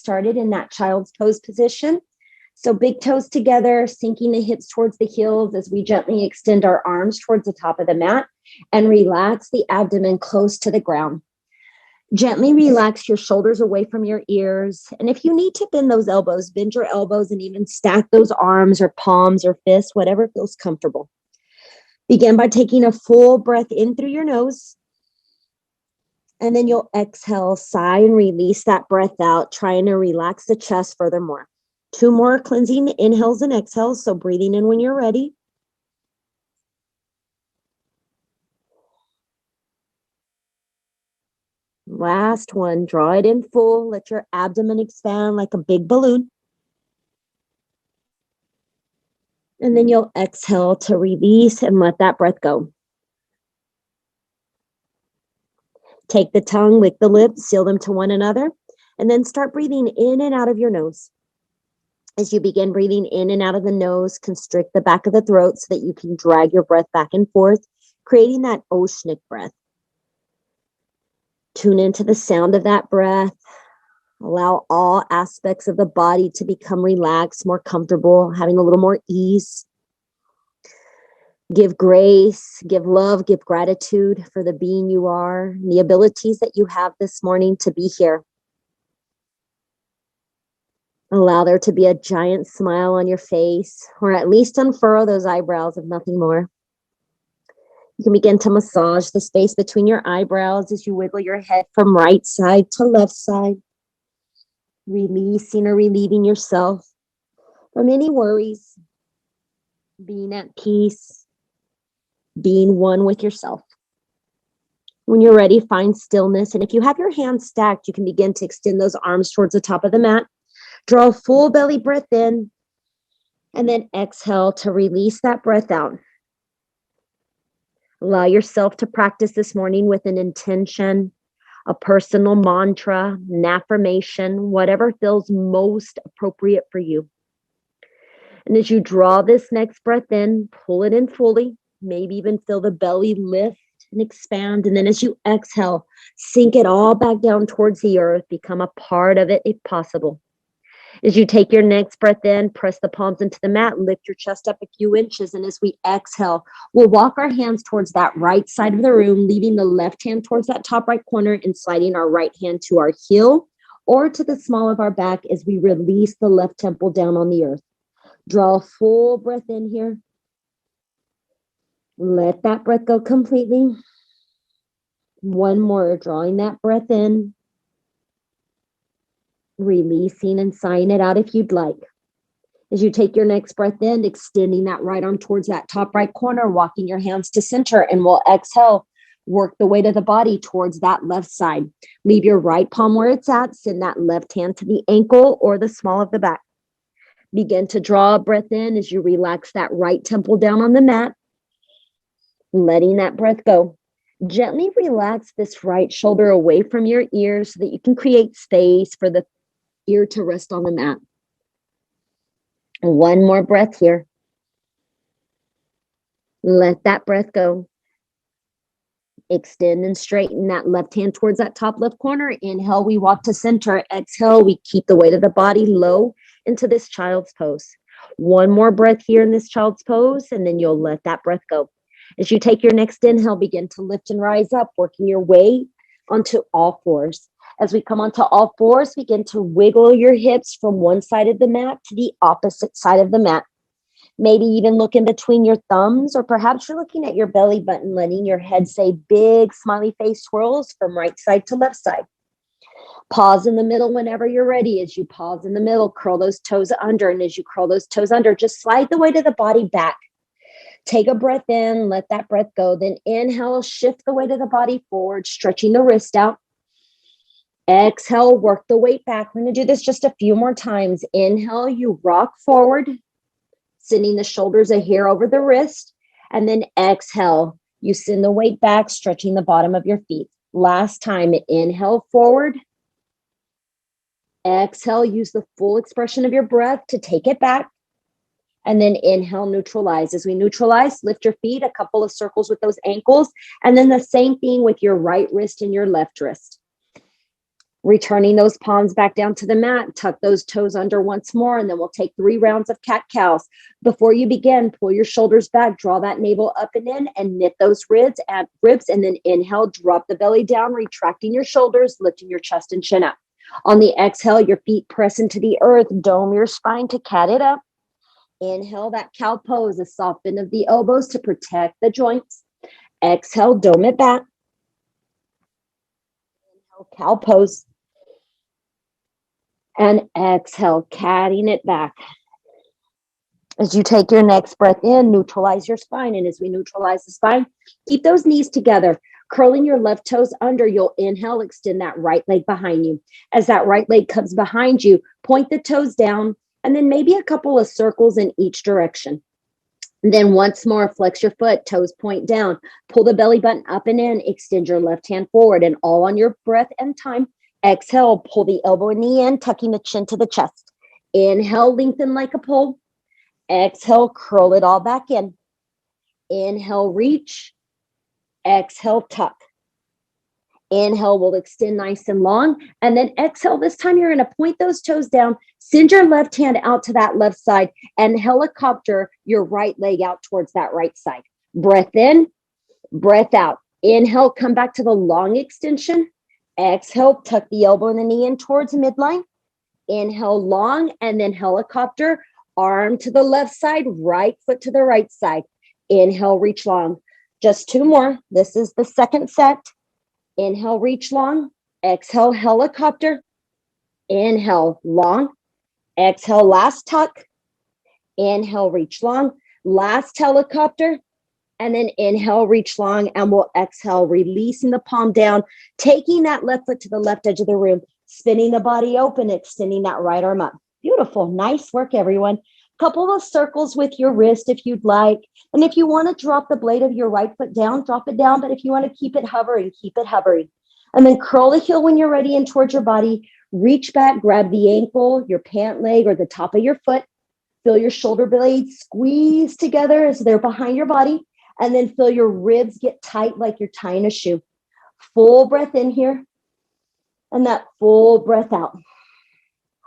started in that child's pose position. So big toes together, sinking the hips towards the heels as we gently extend our arms towards the top of the mat and relax the abdomen close to the ground. Gently relax your shoulders away from your ears. And if you need to bend those elbows, bend your elbows and even stack those arms or palms or fists, whatever feels comfortable. Begin by taking a full breath in through your nose. And then you'll exhale, sigh, and release that breath out, trying to relax the chest furthermore. 2 more cleansing inhales and exhales. So breathing in when you're ready. Last one, draw it in full. Let your abdomen expand like a big balloon. And then you'll exhale to release and let that breath go. Take the tongue, lick the lips, seal them to one another, and then start breathing in and out of your nose. As you begin breathing in and out of the nose, constrict the back of the throat so that you can drag your breath back and forth, creating that oceanic breath. Tune into the sound of that breath. Allow all aspects of the body to become relaxed, more comfortable, having a little more ease. Give grace, give love, give gratitude for the being you are, and the abilities that you have this morning to be here. Allow there to be a giant smile on your face, or at least unfurl those eyebrows, if nothing more. You can begin to massage the space between your eyebrows as you wiggle your head from right side to left side, releasing or relieving yourself from any worries, being at peace, being one with yourself. When you're ready, find stillness. And if you have your hands stacked, you can begin to extend those arms towards the top of the mat. Draw a full belly breath in, and then exhale to release that breath out. Allow yourself to practice this morning with an intention, a personal mantra, an affirmation, whatever feels most appropriate for you. And as you draw this next breath in, pull it in fully, maybe even feel the belly lift and expand. And then as you exhale, sink it all back down towards the earth, become a part of it if possible. As you take your next breath in, press the palms into the mat, lift your chest up a few inches. And as we exhale, we'll walk our hands towards that right side of the room, leaving the left hand towards that top right corner and sliding our right hand to our heel or to the small of our back as we release the left temple down on the earth. Draw a full breath in here. Let that breath go completely. One more, drawing that breath in. Releasing and sighing it out if you'd like. As you take your next breath in, extending that right arm towards that top right corner, walking your hands to center, and we'll exhale. Work the weight of the body towards that left side. Leave your right palm where it's at. Send that left hand to the ankle or the small of the back. Begin to draw a breath in as you relax that right temple down on the mat, letting that breath go. Gently relax this right shoulder away from your ears so that you can create space for the ear to rest on the mat. One more breath here. Let that breath go. Extend and straighten that left hand towards that top left corner. Inhale, we walk to center. Exhale, we keep the weight of the body low into this child's pose. One more breath here in this child's pose, and then you'll let that breath go. As you take your next inhale, begin to lift and rise up, working your way onto all fours. As we come onto all fours, begin to wiggle your hips from one side of the mat to the opposite side of the mat. Maybe even look in between your thumbs, or perhaps you're looking at your belly button, letting your head say big smiley face swirls from right side to left side. Pause in the middle whenever you're ready. As you pause in the middle, curl those toes under. And as you curl those toes under, just slide the weight of the body back. Take a breath in, let that breath go. Then inhale, shift the weight of the body forward, stretching the wrist out. Exhale, work the weight back. We're going to do this just a few more times. Inhale, you rock forward, sending the shoulders a hair over the wrist. And then exhale, you send the weight back, stretching the bottom of your feet. Last time, inhale forward. Exhale, use the full expression of your breath to take it back. And then inhale, neutralize. As we neutralize, lift your feet a couple of circles with those ankles. And then the same thing with your right wrist and your left wrist. Returning those palms back down to the mat, tuck those toes under once more, and then we'll take 3 rounds of cat-cows. Before you begin, pull your shoulders back, draw that navel up and in, and knit those ribs, and then inhale, drop the belly down, retracting your shoulders, lifting your chest and chin up. On the exhale, your feet press into the earth, dome your spine to cat it up. Inhale, that cow pose, a soft bend of the elbows to protect the joints. Exhale, dome it back. Inhale, cow pose. And exhale, catting it back. As you take your next breath in, neutralize your spine. And as we neutralize the spine, keep those knees together. Curling your left toes under, you'll inhale, extend that right leg behind you. As that right leg comes behind you, point the toes down, and then maybe a couple of circles in each direction. And then once more, flex your foot, toes point down, pull the belly button up and in, extend your left hand forward, and all on your breath and time. Exhale, pull the elbow and knee in, tucking the chin to the chest. Inhale, lengthen like a pole. Exhale, curl it all back in. Inhale, reach. Exhale, tuck. Inhale, we'll extend nice and long. And then exhale, this time you're going to point those toes down, send your left hand out to that left side, and helicopter your right leg out towards that right side. Breath in, breath out. Inhale, come back to the long extension. Exhale, tuck the elbow and the knee in towards midline. Inhale, long, and then helicopter, arm to the left side, right foot to the right side. Inhale, reach long. Just 2 more. This is the second set. Inhale, reach long. Exhale, helicopter. Inhale, long. Exhale, last tuck. Inhale, reach long. Last helicopter. And then inhale, reach long, and we'll exhale, releasing the palm down, taking that left foot to the left edge of the room, spinning the body open, extending that right arm up. Beautiful. Nice work, everyone. Couple of circles with your wrist if you'd like. And if you want to drop the blade of your right foot down, drop it down. But if you want to keep it hovering, keep it hovering. And then curl the heel when you're ready in towards your body. Reach back, grab the ankle, your pant leg, or the top of your foot. Feel your shoulder blades squeeze together as they're behind your body. And then feel your ribs get tight like you're tying a shoe. Full breath in here. And that full breath out.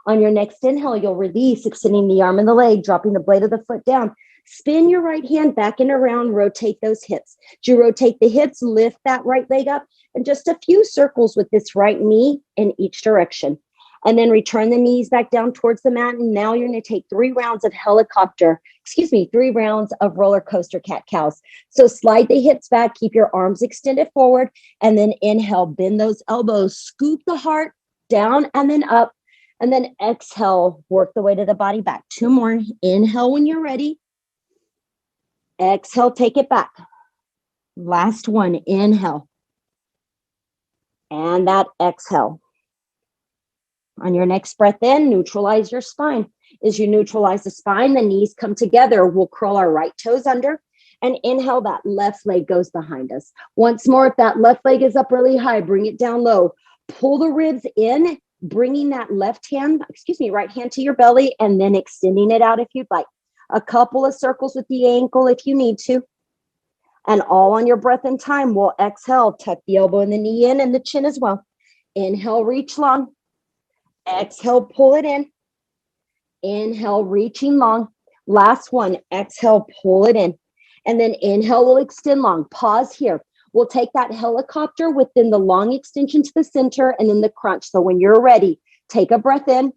On your next inhale, you'll release, extending the arm and the leg, dropping the blade of the foot down. Spin your right hand back and around, rotate those hips. As you rotate the hips, lift that right leg up, and just a few circles with this right knee in each direction. And then return the knees back down towards the mat. And now you're going to take 3 rounds of 3 rounds of roller coaster cat-cows. So slide the hips back, keep your arms extended forward, and then inhale, bend those elbows, scoop the heart down and then up. And then exhale, work the weight of the body back. 2 more. Inhale when you're ready. Exhale, take it back. Last one. Inhale. And that exhale. On your next breath in, neutralize your spine. As you neutralize the spine, the knees come together. We'll curl our right toes under. And inhale, that left leg goes behind us. Once more, if that left leg is up really high, bring it down low. Pull the ribs in, bringing that right hand to your belly, and then extending it out if you'd like. A couple of circles with the ankle if you need to. And all on your breath and time, we'll exhale, tuck the elbow and the knee in and the chin as well. Inhale, reach long. Exhale, pull it in. Inhale, reaching long. Last one. Exhale, pull it in. And then inhale, we'll extend long. Pause here. We'll take that helicopter within the long extension to the center and then the crunch. So when you're ready, take a breath in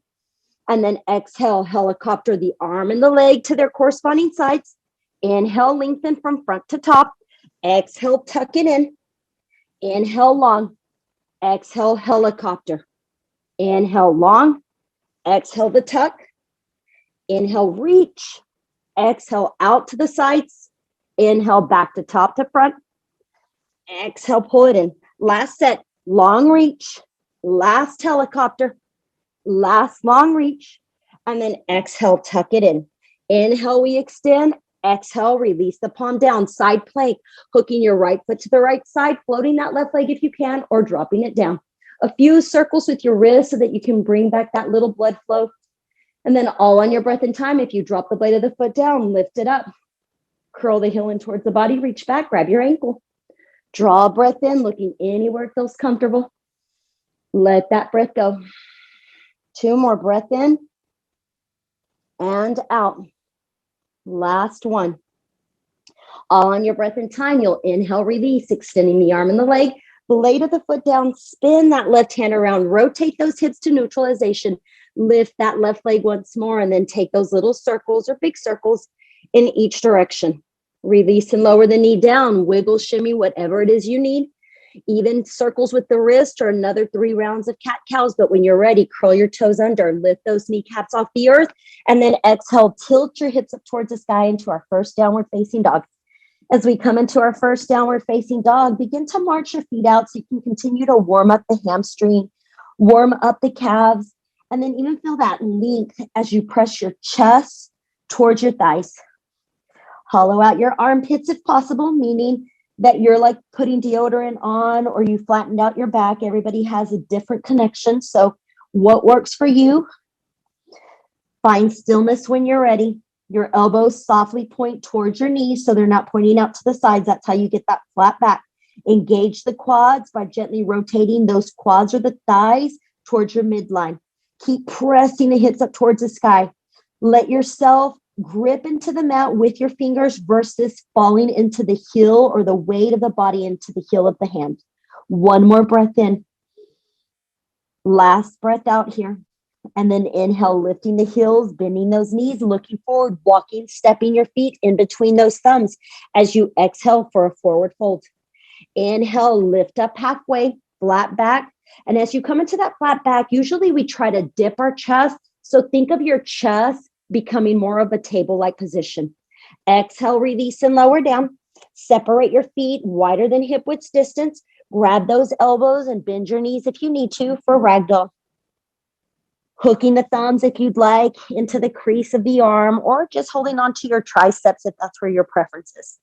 and then exhale, helicopter the arm and the leg to their corresponding sides. Inhale, lengthen from front to top. Exhale, tuck it in. Inhale, long. Exhale, helicopter. Inhale, long. Exhale, the tuck. Inhale, reach. Exhale, out to the sides. Inhale, back to top to front. Exhale, pull it in. Last set, long reach. Last helicopter. Last long reach. And then exhale, tuck it in. Inhale, we extend. Exhale, release the palm down. Side plank, hooking your right foot to the right side, floating that left leg if you can, or dropping it down. A few circles with your wrist so that you can bring back that little blood flow. And then all on your breath and time, if you drop the blade of the foot down, lift it up. Curl the heel in towards the body, reach back, grab your ankle. Draw a breath in, looking anywhere it feels comfortable. Let that breath go. 2 more, breath in and out. Last one. All on your breath and time, you'll inhale, release, extending the arm and the leg, blade of the foot down, spin that left hand around, rotate those hips to neutralization, lift that left leg once more, and then take those little circles or big circles in each direction. Release and lower the knee down, wiggle, shimmy, whatever it is you need. Even circles with the wrist or another 3 rounds of cat-cows. But when you're ready, curl your toes under, lift those kneecaps off the earth, and then exhale, tilt your hips up towards the sky into our first downward facing dog. As we come into our first downward facing dog, begin to march your feet out so you can continue to warm up the hamstring, warm up the calves, and then even feel that length as you press your chest towards your thighs. Hollow out your armpits if possible, meaning that you're like putting deodorant on or you flattened out your back. Everybody has a different connection. So what works for you? Find stillness when you're ready. Your elbows softly point towards your knees so they're not pointing out to the sides. That's how you get that flat back. Engage the quads by gently rotating those quads or the thighs towards your midline. Keep pressing the hips up towards the sky. Let yourself grip into the mat with your fingers versus falling into the heel or the weight of the body into the heel of the hand. 1 more breath in. Last breath out here. And then inhale, lifting the heels, bending those knees, looking forward, walking, stepping your feet in between those thumbs as you exhale for a forward fold. Inhale, lift up halfway, flat back. And as you come into that flat back, usually we try to dip our chest. So think of your chest becoming more of a table-like position. Exhale, release and lower down. Separate your feet wider than hip width distance. Grab those elbows and bend your knees if you need to for ragdoll. Hooking the thumbs if you'd like into the crease of the arm or just holding on to your triceps if that's where your preference is.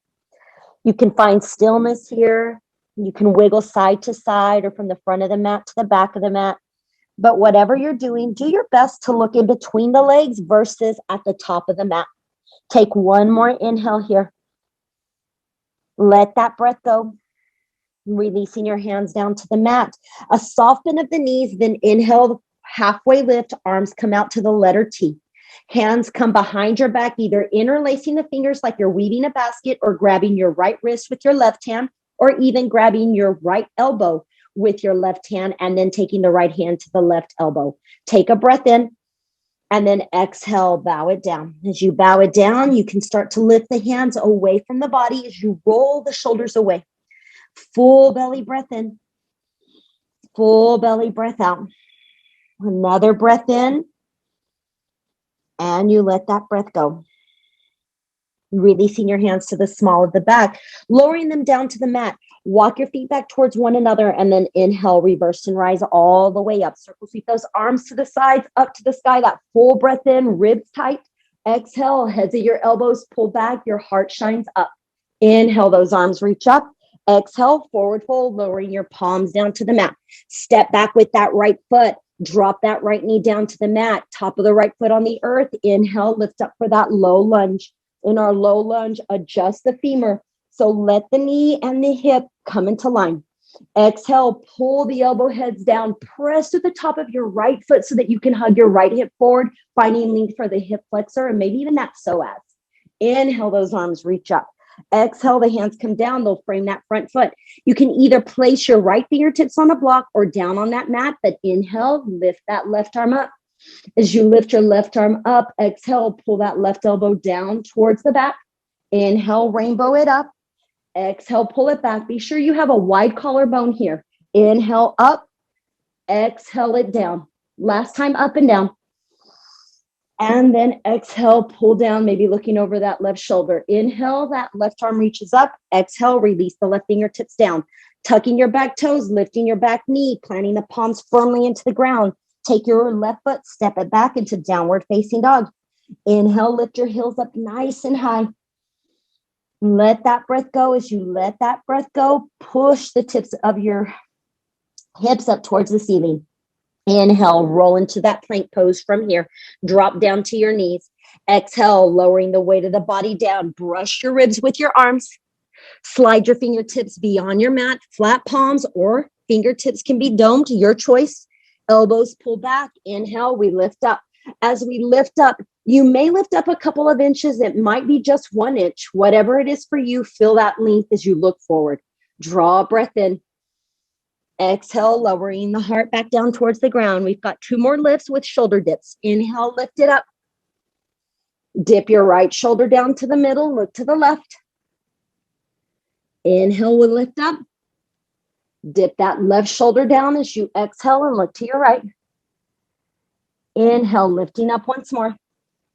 You can find stillness here. You can wiggle side to side or from the front of the mat to the back of the mat. But whatever you're doing, do your best to look in between the legs versus at the top of the mat. Take 1 more inhale here. Let that breath go. Releasing your hands down to the mat. A soft bend of the knees, then inhale, halfway lift, arms come out to the letter T. Hands come behind your back, either interlacing the fingers like you're weaving a basket or grabbing your right wrist with your left hand, or even grabbing your right elbow with your left hand and then taking the right hand to the left elbow. Take a breath in and then exhale, bow it down. As you bow it down, you can start to lift the hands away from the body as you roll the shoulders away. Full belly breath in, full belly breath out. Another breath in, and you let that breath go. Releasing your hands to the small of the back, lowering them down to the mat. Walk your feet back towards one another, and then inhale, reverse and rise all the way up. Circle sweep those arms to the sides, up to the sky. That full breath in, ribs tight. Exhale, heads of your elbows pull back, your heart shines up. Inhale, those arms reach up. Exhale, forward fold, lowering your palms down to the mat. Step back with that right foot. Drop that right knee down to the mat. Top of the right foot on the earth. Inhale, lift up for that low lunge. In our low lunge, adjust the femur. So let the knee and the hip come into line. Exhale, pull the elbow heads down. Press to the top of your right foot so that you can hug your right hip forward, finding length for the hip flexor and maybe even that psoas. Inhale, those arms reach up. Exhale, the hands come down. They'll frame that front foot. You can either place your right fingertips on a block or down on that mat, but inhale, lift that left arm up. As you lift your left arm up, exhale, pull that left elbow down towards the back. Inhale, rainbow it up. Exhale, pull it back. Be sure you have a wide collarbone here. Inhale, up. Exhale it down. Last time, up and down. And then exhale, pull down, maybe looking over that left shoulder. Inhale, that left arm reaches up. Exhale, release the left fingertips down. Tucking your back toes, lifting your back knee, planting the palms firmly into the ground. Take your left foot, step it back into downward facing dog. Inhale, lift your heels up nice and high. Let that breath go. As you let that breath go, push the tips of your hips up towards the ceiling. Inhale, roll into that plank pose from here. Drop down to your knees. Exhale, lowering the weight of the body down. Brush your ribs with your arms. Slide your fingertips beyond your mat, flat palms, or Fingertips can be domed, your choice. Elbows pull back. Inhale, we lift up. As we lift up, you may lift up a couple of inches. It might be just 1 inch. Whatever it is for you, feel that length as you look forward. Draw a breath in. Exhale, lowering the heart back down towards the ground. We've got 2 more lifts with shoulder dips. Inhale, lift it up. Dip your right shoulder down to the middle. Look to the left. Inhale, we'll lift up. Dip that left shoulder down as you exhale and look to your right. Inhale, lifting up once more.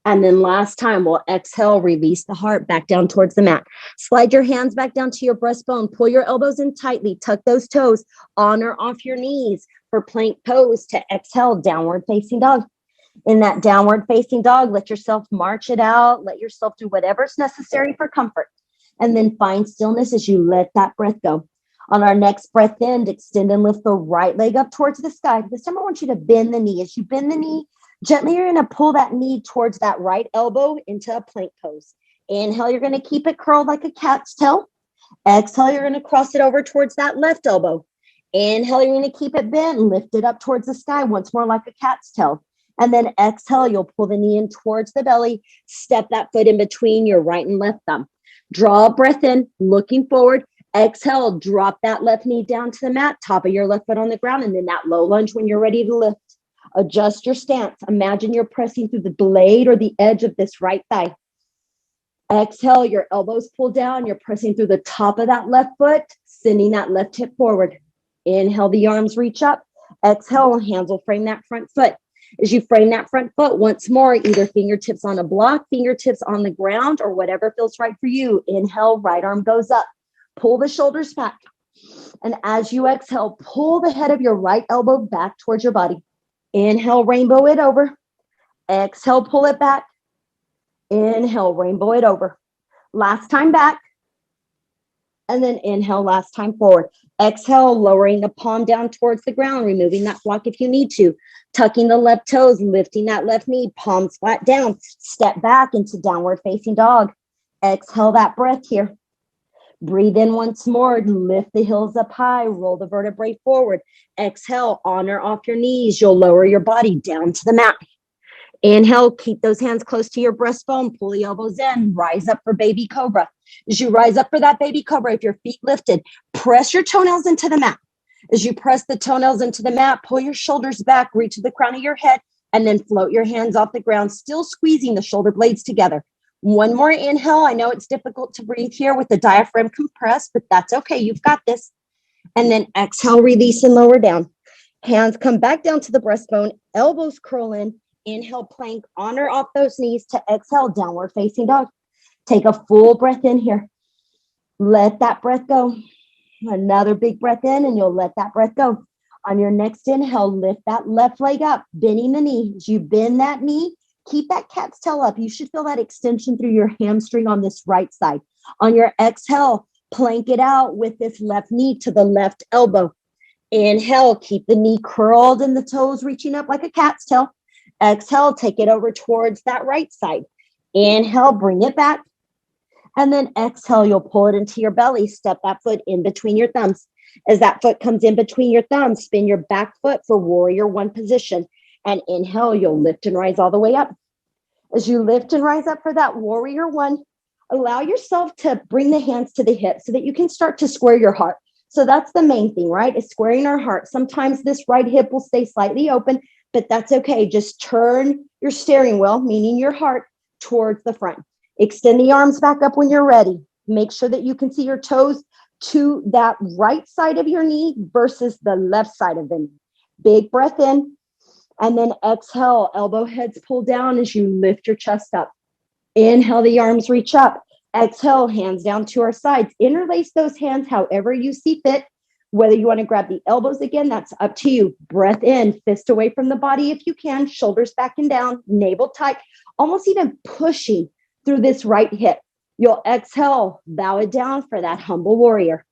And then last time, we'll exhale, release the heart back down towards the mat. Slide your hands back down to your breastbone. Pull your elbows in tightly. Tuck those toes on or off your knees for plank pose to exhale, downward facing dog. In that downward facing dog, let yourself march it out. Let yourself do whatever's necessary for comfort. And then find stillness as you let that breath go. On our next breath in, extend and lift the right leg up towards the sky. This time I want you to bend the knee. As you bend the knee, gently you're going to pull that knee towards that right elbow into a plank pose. Inhale, you're going to keep it curled like a cat's tail. Exhale, you're going to cross it over towards that left elbow. Inhale, you're going to keep it bent and lift it up towards the sky once more like a cat's tail. And then exhale, you'll pull the knee in towards the belly. Step that foot in between your right and left thumb. Draw a breath in, looking forward. Exhale, drop that left knee down to the mat, top of your left foot on the ground, and then that low lunge when you're ready to lift. Adjust your stance. Imagine you're pressing through the blade or the edge of this right thigh. Exhale, your elbows pull down. You're pressing through the top of that left foot, sending that left hip forward. Inhale, the arms reach up. Exhale, hands will frame that front foot. As you frame that front foot once more, either fingertips on a block, fingertips on the ground, or whatever feels right for you. Inhale, right arm goes up. Pull the shoulders back. And as you exhale, pull the head of your right elbow back towards your body. Inhale, rainbow it over. Exhale, pull it back. Inhale, rainbow it over. Last time back. And then inhale, last time forward. Exhale, lowering the palm down towards the ground, removing that block if you need to. Tucking the left toes, lifting that left knee, palms flat down. Step back into downward facing dog. Exhale that breath here. Breathe in once more, lift the heels up high, roll the vertebrae forward. Exhale, on or off your knees. You'll lower your body down to the mat. Inhale, keep those hands close to your breastbone, pull the elbows in, rise up for baby cobra. As you rise up for that baby cobra, if your feet lifted, press your toenails into the mat. As you press the toenails into the mat, pull your shoulders back, reach to the crown of your head, and then float your hands off the ground, still squeezing the shoulder blades together. One more inhale. I know it's difficult to breathe here with the diaphragm compressed, but that's okay. You've got this. And then exhale, release and lower down. Hands come back down to the breastbone, elbows curl in. Inhale, plank on or off those knees to exhale, downward facing dog. Take a full breath in here. Let that breath go. Another big breath in and you'll let that breath go. On your next inhale, lift that left leg up, bending the knee. As you bend that knee, keep that cat's tail up. You should feel that extension through your hamstring on this right side. On your exhale, plank it out with this left knee to the left elbow. Inhale, keep the knee curled and the toes reaching up like a cat's tail. Exhale, take it over towards that right side. Inhale, bring it back. And then exhale, you'll pull it into your belly. Step that foot in between your thumbs. As that foot comes in between your thumbs, spin your back foot for warrior one position. And inhale, you'll lift and rise all the way up. As you lift and rise up for that warrior one, allow yourself to bring the hands to the hips so that you can start to square your heart. So that's the main thing, right? Is squaring our heart. Sometimes this right hip will stay slightly open, but that's okay. Just turn your steering wheel, meaning your heart, towards the front. Extend the arms back up when you're ready. Make sure that you can see your toes to that right side of your knee versus the left side of the knee. Big breath in. And then exhale, elbow heads pull down as you lift your chest up. Inhale, the arms reach up. Exhale, hands down to our sides. Interlace those hands however you see fit. Whether you want to grab the elbows again, that's up to you. Breath in, fist away from the body if you can. Shoulders back and down, navel tight, almost even pushing through this right hip. You'll exhale, bow it down for that humble warrior.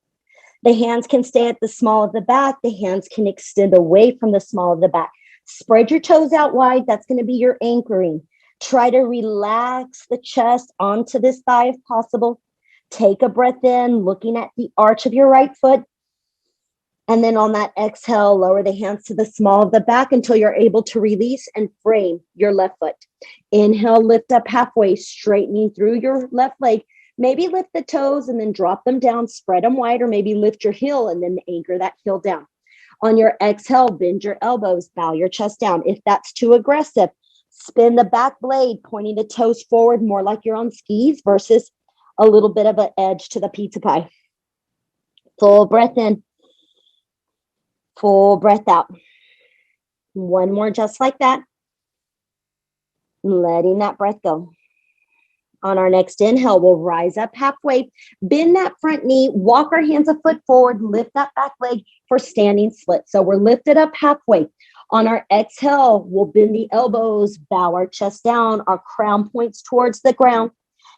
The hands can stay at the small of the back. The hands can extend away from the small of the back. Spread your toes out wide. That's going to be your anchoring. Try to relax the chest onto this thigh if possible. Take a breath in, looking at the arch of your right foot. And then on that exhale, lower the hands to the small of the back until you're able to release and frame your left foot. Inhale, lift up halfway, straightening through your left leg. Maybe lift the toes and then drop them down, spread them wide, or maybe lift your heel and then anchor that heel down. On your exhale, bend your elbows, bow your chest down. If that's too aggressive, spin the back blade, pointing the toes forward, more like you're on skis versus a little bit of an edge to the pizza pie. Full breath in. Full breath out. One more just like that. Letting that breath go. On our next inhale, we'll rise up halfway, bend that front knee, walk our hands a foot forward, lift that back leg for standing split. So we're lifted up halfway. On our exhale, we'll bend the elbows, bow our chest down, our crown points towards the ground.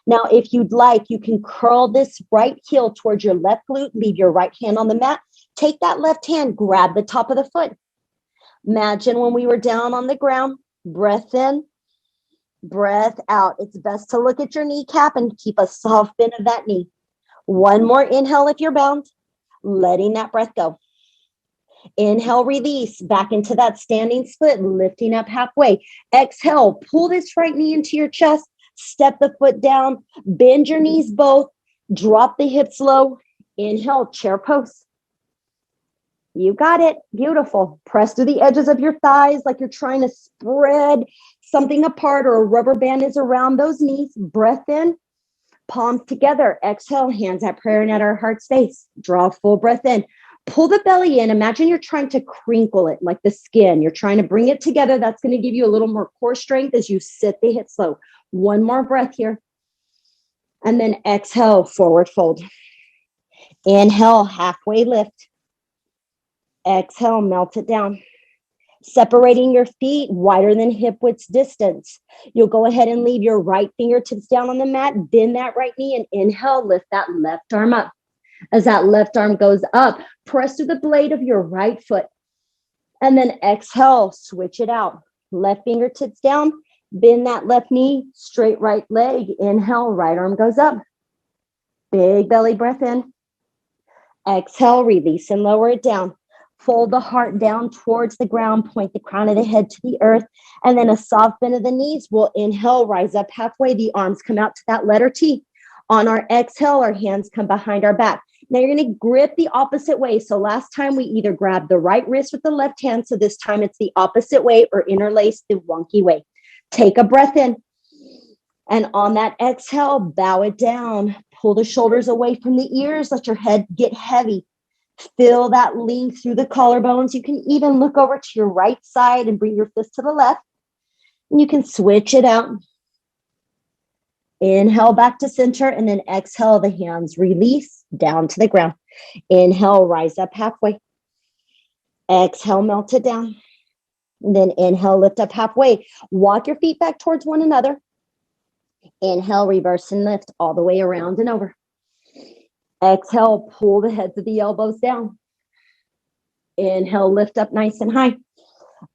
Now, if you'd like, you can curl this right heel towards your left glute, leave your right hand on the mat. Take that left hand, grab the top of the foot. Imagine when we were down on the ground, breath in, breath out. It's best to look at your kneecap and keep a soft bend of that knee. One more inhale if you're bound, letting that breath go. Inhale, release back into that standing split, lifting up halfway. Exhale, pull this right knee into your chest, step the foot down, bend your knees both, drop the hips low. Inhale, chair pose. You got it. Beautiful. Press through the edges of your thighs like you're trying to spread something apart, or a rubber band is around those knees. Breath in, palms together. Exhale, hands at prayer and at our heart space. Draw a full breath in. Pull the belly in. Imagine you're trying to crinkle it like the skin. You're trying to bring it together. That's going to give you a little more core strength as you sit the hips low. One more breath here. And then exhale, forward fold. Inhale, halfway lift. Exhale, melt it down. Separating your feet wider than hip width distance. You'll go ahead and leave your right fingertips down on the mat, bend that right knee, and inhale, lift that left arm up. As that left arm goes up, press through the blade of your right foot. And then exhale, switch it out. Left fingertips down, bend that left knee, straight right leg. Inhale, right arm goes up. Big belly breath in. Exhale, release and lower it down. Fold the heart down towards the ground, point the crown of the head to the earth, and then a soft bend of the knees. We'll inhale, rise up halfway. The arms come out to that letter T. On our exhale, our hands come behind our back. Now you're going to grip the opposite way. So last time we either grabbed the right wrist with the left hand. So this time it's the opposite way, or interlace the wonky way. Take a breath in. And on that exhale, bow it down. Pull the shoulders away from the ears. Let your head get heavy. Feel that length through the collarbones. You can even look over to your right side and bring your fist to the left. And you can switch it out. Inhale back to center, and then exhale, the hands release down to the ground. Inhale, rise up halfway. Exhale, melt it down. And then inhale, lift up halfway. Walk your feet back towards one another. Inhale, reverse and lift all the way around and over. Exhale, pull the heads of the elbows down. Inhale, lift up nice and high.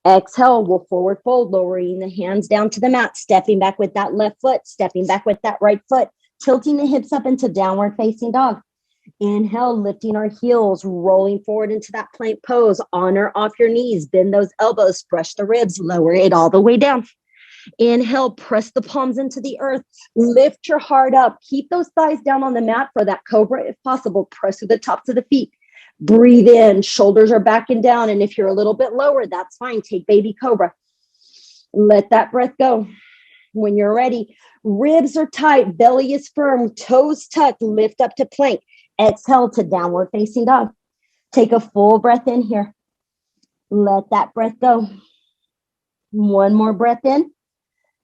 Exhale, we'll forward fold, lowering the hands down to the mat, stepping back with that left foot, stepping back with that right foot, tilting the hips up into downward facing dog. Inhale, lifting our heels, rolling forward into that plank pose. On or off your knees, bend those elbows, brush the ribs, lower it all the way down. Inhale, press the palms into the earth, lift your heart up, keep those thighs down on the mat for that cobra if possible. Press through the tops of the feet. Breathe in, shoulders are back and down, and if you're a little bit lower, that's fine. Take baby cobra. Let that breath go. When you're ready, ribs are tight, belly is firm, toes tucked, lift up to plank. Exhale to downward facing dog. Take a full breath in here. Let that breath go. One more breath in.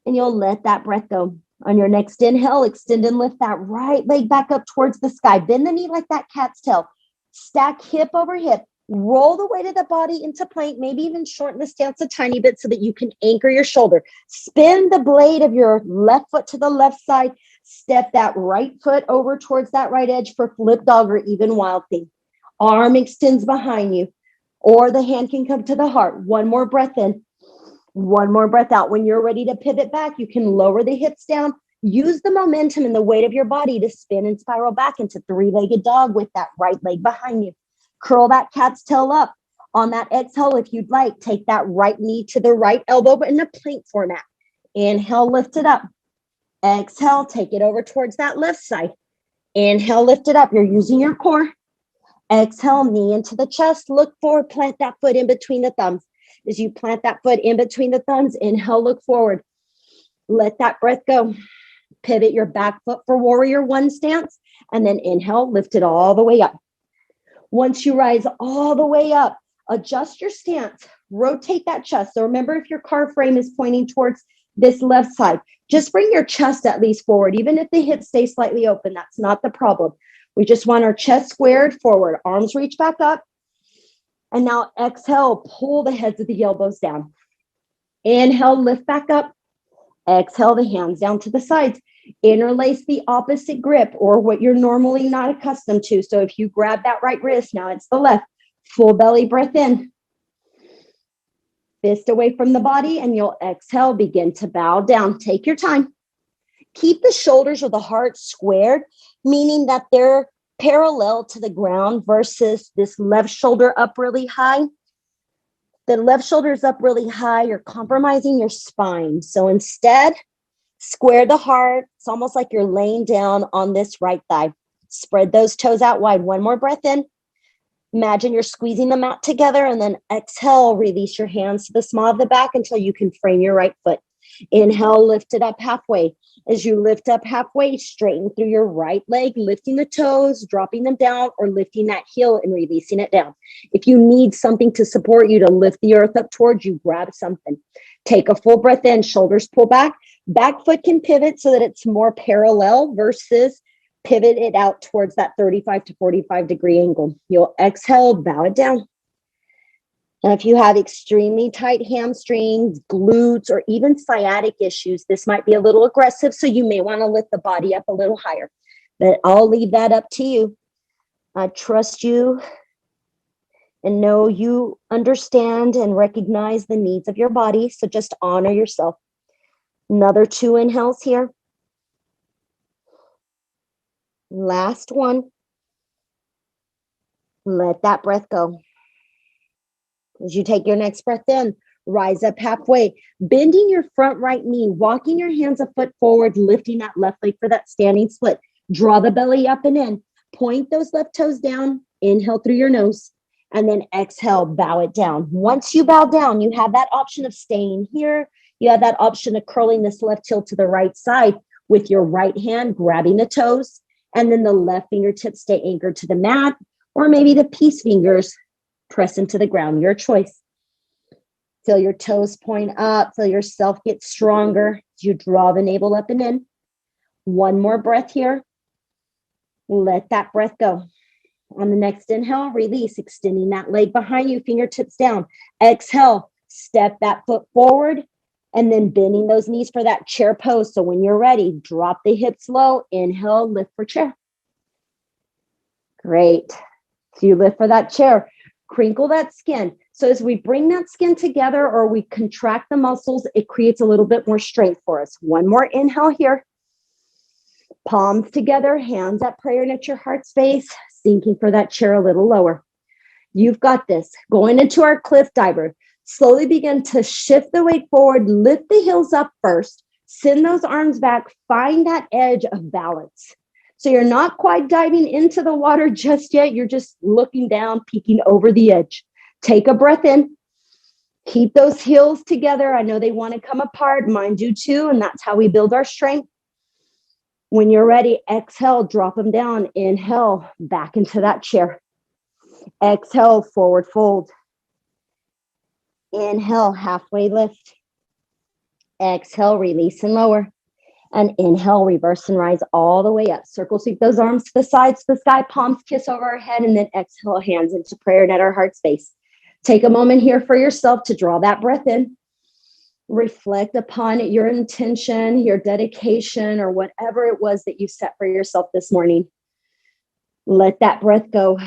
And you'll let that breath go. On your next inhale, extend and lift that right leg back up towards the sky. Bend the knee like that cat's tail. Stack hip over hip. Roll the weight of the body into plank. Maybe even shorten the stance a tiny bit so that you can anchor your shoulder. Spin the blade of your left foot to the left side. Step that right foot over towards that right edge for flip dog or even wild thing. Arm extends behind you, or the hand can come to the heart. One more breath in. One more breath out. When you're ready to pivot back, you can lower the hips down. Use the momentum and the weight of your body to spin and spiral back into three-legged dog with that right leg behind you. Curl that cat's tail up. On that exhale, if you'd like, take that right knee to the right elbow, but in a plank format. Inhale, lift it up. Exhale, take it over towards that left side. Inhale, lift it up. You're using your core. Exhale, knee into the chest. Look forward, plant that foot in between the thumbs. As you plant that foot in between the thumbs, inhale, look forward. Let that breath go. Pivot your back foot for warrior one stance, and then inhale, lift it all the way up. Once you rise all the way up, adjust your stance, rotate that chest. So remember, if your car frame is pointing towards this left side, just bring your chest at least forward. Even if the hips stay slightly open, that's not the problem. We just want our chest squared forward, arms reach back up. And now exhale, pull the heads of the elbows down. Inhale, lift back up. Exhale, the hands down to the sides. Interlace the opposite grip, or what you're normally not accustomed to. So if you grab that right wrist, now it's the left. Full belly breath in. Fist away from the body, and you'll exhale, begin to bow down. Take your time. Keep the shoulders or the heart squared, meaning that they're parallel to the ground versus this left shoulder up really high. The left shoulder is up really high. You're compromising your spine. So instead, square the heart. It's almost like you're laying down on this right thigh. Spread those toes out wide. One more breath in. Imagine you're squeezing the mat together, and then exhale, release your hands to the small of the back until you can frame your right foot. Inhale, lift it up halfway. As you lift up halfway, straighten through your right leg, lifting the toes, dropping them down, or lifting that heel and releasing it down. If you need something to support you to lift the earth up towards you, grab something. Take a full breath in, shoulders pull back. Back foot can pivot so that it's more parallel versus pivot it out towards that 35 to 45 degree angle. You'll exhale, bow it down. And if you have extremely tight hamstrings, glutes, or even sciatic issues, this might be a little aggressive, so you may want to lift the body up a little higher. But I'll leave that up to you. I trust you and know you understand and recognize the needs of your body, so just honor yourself. Another 2 inhales here. Last one. Let that breath go. As you take your next breath in, rise up halfway, bending your front right knee, walking your hands a foot forward, lifting that left leg for that standing split. Draw the belly up and in. Point those left toes down. Inhale through your nose, and then exhale, bow it down. Once you bow down, you have that option of staying here. You have that option of curling this left heel to the right side with your right hand grabbing the toes, and then the left fingertips stay anchored to the mat, or maybe the peace fingers press into the ground, your choice. Feel your toes point up, feel yourself get stronger as you draw the navel up and in. One more breath here. Let that breath go. On the next inhale, release, extending that leg behind you, fingertips down. Exhale, step that foot forward, and then bending those knees for that chair pose. So when you're ready, drop the hips low, inhale, lift for chair. Great. So you lift for that chair. Crinkle that skin. So as we bring that skin together or we contract the muscles, it creates a little bit more strength for us. One more inhale here. Palms together, hands at prayer and at your heart space, sinking for that chair a little lower. You've got this. Going into our cliff diver. Slowly begin to shift the weight forward, lift the heels up first, send those arms back, find that edge of balance. So you're not quite diving into the water just yet. You're just looking down, peeking over the edge. Take a breath in. Keep those heels together. I know they want to come apart. Mine do too. And that's how we build our strength. When you're ready, exhale, drop them down. Inhale, back into that chair. Exhale, forward fold. Inhale, halfway lift. Exhale, release and lower. And inhale, reverse and rise all the way up. Circle sweep those arms to the sides, to the sky, palms kiss over our head, and then exhale, hands into prayer and at our heart space. Take a moment here for yourself to draw that breath in. Reflect upon your intention, your dedication, or whatever it was that you set for yourself this morning. Let that breath go.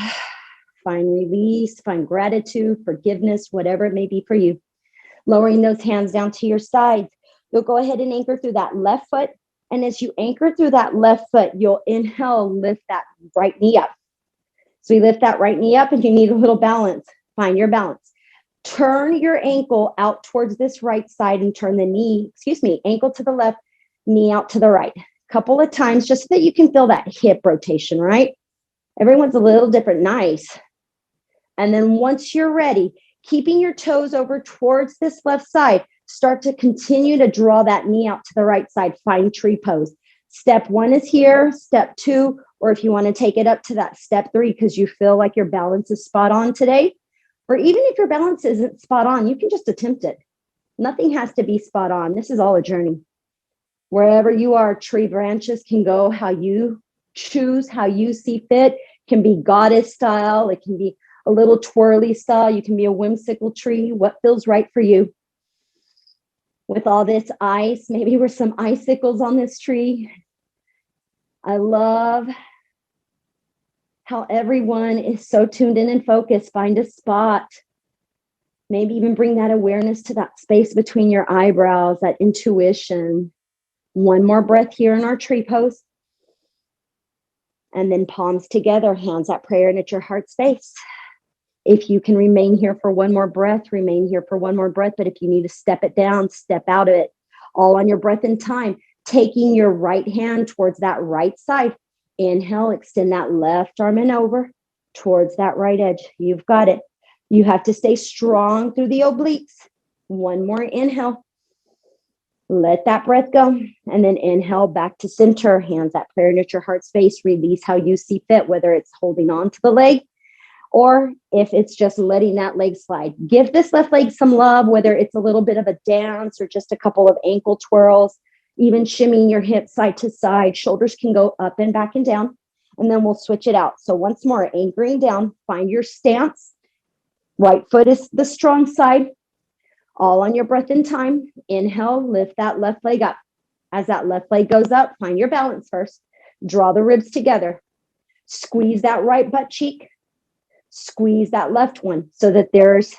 Find release, find gratitude, forgiveness, whatever it may be for you. Lowering those hands down to your sides. You'll go ahead and anchor through that left foot. And as you anchor through that left foot, you'll inhale, lift that right knee up. So we lift that right knee up, and you need a little balance. Find your balance. Turn your ankle out towards this right side and turn the ankle to the left, knee out to the right. Couple of times just so that you can feel that hip rotation, right? Everyone's a little different. Nice. And then once you're ready, keeping your toes over towards this left side, start to continue to draw that knee out to the right side. Find tree pose. Step 1 is here. Step 2, or if you want to take it up to that step 3 because you feel like your balance is spot on today, or even if your balance isn't spot on, you can just attempt it. Nothing has to be spot on. This is all a journey. Wherever you are, tree branches can go how you choose, how you see fit. It can be goddess style. It can be a little twirly style. You can be a whimsical tree. What feels right for you? With all this ice, maybe we're some icicles on this tree. I love how everyone is so tuned in and focused. Find a spot. Maybe even bring that awareness to that space between your eyebrows, that intuition. One more breath here in our tree pose. And then palms together, hands at prayer and at your heart space. If you can remain here for one more breath, remain here for one more breath. But if you need to step it down, step out of it. All on your breath and time. Taking your right hand towards that right side. Inhale, extend that left arm and over towards that right edge. You've got it. You have to stay strong through the obliques. One more inhale. Let that breath go. And then inhale back to center. Hands at prayer and at your heart space. Release how you see fit, whether it's holding on to the leg or if it's just letting that leg slide. Give this left leg some love, whether it's a little bit of a dance or just a couple of ankle twirls, even shimmying your hips side to side. Shoulders can go up and back and down. And then we'll switch it out. So once more, anchoring down, find your stance. Right foot is the strong side. All on your breath and time. Inhale, lift that left leg up. As that left leg goes up, find your balance first. Draw the ribs together. Squeeze that right butt cheek. Squeeze that left one so that there's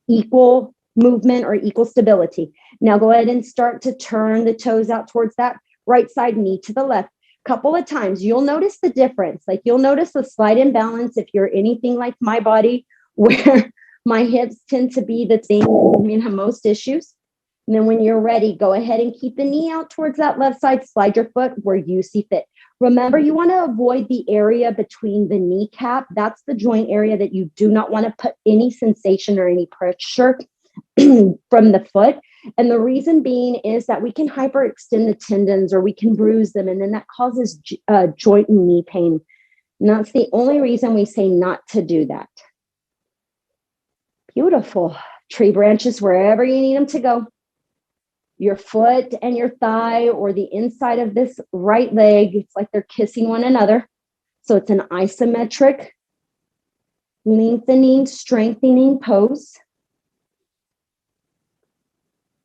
equal movement or equal stability. Now go ahead and start to turn the toes out towards that right side, knee to the left. Couple of times, you'll notice the difference. Like you'll notice the slight imbalance if you're anything like my body, where my hips tend to be the thing that have most issues. And then when you're ready, go ahead and keep the knee out towards that left side. Slide your foot where you see fit. Remember, you want to avoid the area between the kneecap. That's the joint area that you do not want to put any sensation or any pressure from the foot. And the reason being is that we can hyperextend the tendons or we can bruise them. And then that causes joint and knee pain. And that's the only reason we say not to do that. Beautiful. Tree branches wherever you need them to go. Your foot and your thigh or the inside of this right leg, it's like they're kissing one another. So it's an isometric, lengthening, strengthening pose.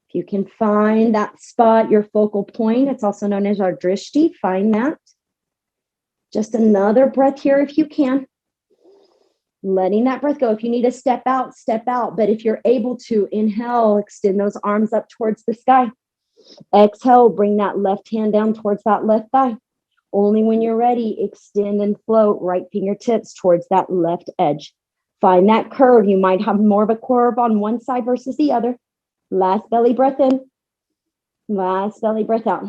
If you can find that spot, your focal point, it's also known as our drishti, find that. Just another breath here if you can. Letting that breath go. If you need to step out, step out. But if you're able to, inhale, extend those arms up towards the sky. Exhale, bring that left hand down towards that left thigh. Only when you're ready, extend and float right fingertips towards that left edge. Find that curve. You might have more of a curve on one side versus the other. Last belly breath in. Last belly breath out.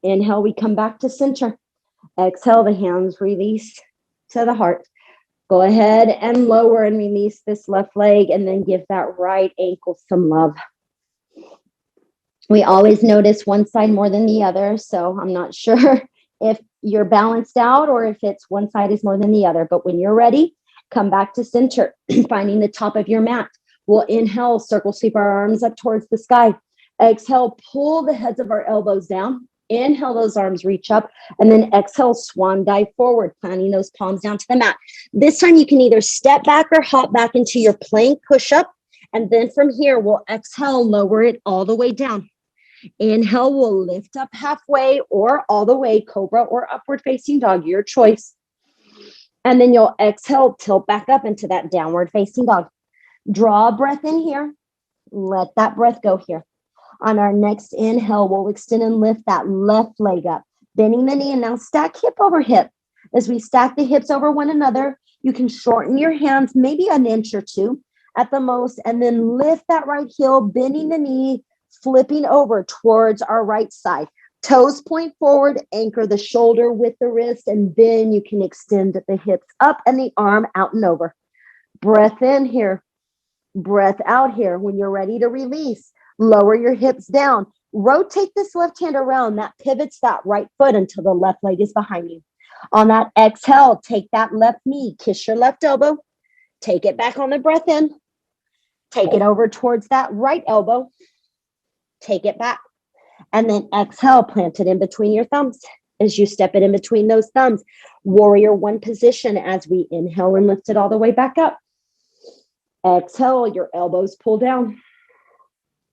Inhale, we come back to center. Exhale, the hands release to the heart. Go ahead and lower and release this left leg and then give that right ankle some love. We always notice one side more than the other, so I'm not sure if you're balanced out or if it's one side is more than the other. But when you're ready, come back to center, finding the top of your mat. We'll inhale, circle sweep our arms up towards the sky. Exhale, pull the heads of our elbows down. Inhale, those arms reach up, and then exhale, swan dive forward, planting those palms down to the mat. This time you can either step back or hop back into your plank push-up, and then from here, we'll exhale, lower it all the way down. Inhale, we'll lift up halfway or all the way, Cobra or upward facing dog, your choice. And then you'll exhale, tilt back up into that downward facing dog. Draw a breath in here. Let that breath go here. On our next inhale, we'll extend and lift that left leg up, bending the knee, and now stack hip over hip. As we stack the hips over one another, You can shorten your hands, maybe an inch or two at the most, and then lift that right heel, bending the knee, flipping over towards our right side. Toes point forward, anchor the shoulder with the wrist, and then you can extend the hips up and the arm out and over. Breath in here, breath out here. When you're ready to release, lower your hips down. Rotate this left hand around. That pivots that right foot until the left leg is behind you. On that exhale, take that left knee, kiss your left elbow, take it back on the breath in, take it over towards that right elbow, take it back, and then exhale, plant it in between your thumbs. As you step it in between those thumbs, warrior one position as we inhale and lift it all the way back up. Exhale, your elbows pull down.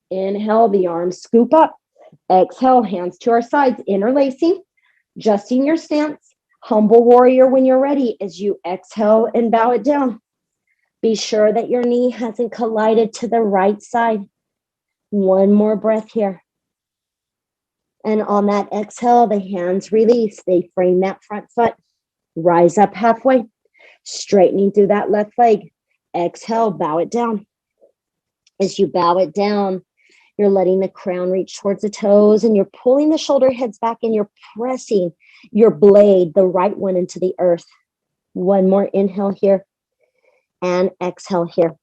Inhale, the arms scoop up. Exhale, hands to our sides, interlacing, adjusting your stance. Humble warrior when you're ready as you exhale and bow it down. Be sure that your knee hasn't collided to the right side. One more breath here. And on that exhale, the hands release. They frame that front foot. Rise up halfway, straightening through that left leg. Exhale, bow it down. As you bow it down, you're letting the crown reach towards the toes, and you're pulling the shoulder heads back, and you're pressing your blade, the right one, into the earth. One more inhale here and exhale here.